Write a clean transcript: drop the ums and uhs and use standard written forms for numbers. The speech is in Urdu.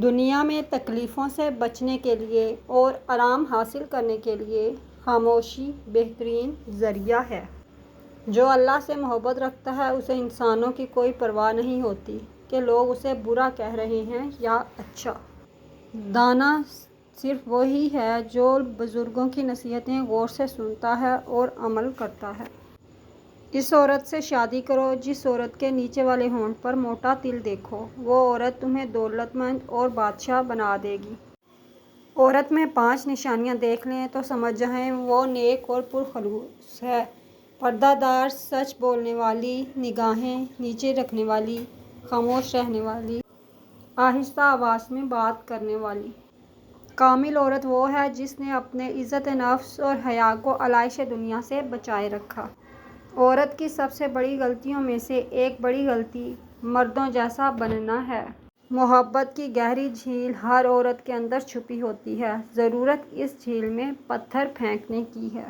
دنیا میں تکلیفوں سے بچنے کے لیے اور آرام حاصل کرنے کے لیے خاموشی بہترین ذریعہ ہے۔ جو اللہ سے محبت رکھتا ہے اسے انسانوں کی کوئی پرواہ نہیں ہوتی کہ لوگ اسے برا کہہ رہے ہیں یا اچھا۔ دانا صرف وہی ہے جو بزرگوں کی نصیحتیں غور سے سنتا ہے اور عمل کرتا ہے۔ اس عورت سے شادی کرو جس عورت کے نیچے والے ہونٹ پر موٹا تل دیکھو، وہ عورت تمہیں دولت مند اور بادشاہ بنا دے گی۔ عورت میں 5 نشانیاں دیکھ لیں تو سمجھ جائیں وہ نیک اور پرخلوص ہے۔ پردہ دار، سچ بولنے والی، نگاہیں نیچے رکھنے والی، خاموش رہنے والی، آہستہ آواز میں بات کرنے والی۔ کامل عورت وہ ہے جس نے اپنے عزت نفس اور حیا کو علائش دنیا سے بچائے رکھا۔ عورت کی سب سے بڑی غلطیوں میں سے ایک بڑی غلطی مردوں جیسا بننا ہے۔ محبت کی گہری جھیل ہر عورت کے اندر چھپی ہوتی ہے، ضرورت اس جھیل میں پتھر پھینکنے کی ہے۔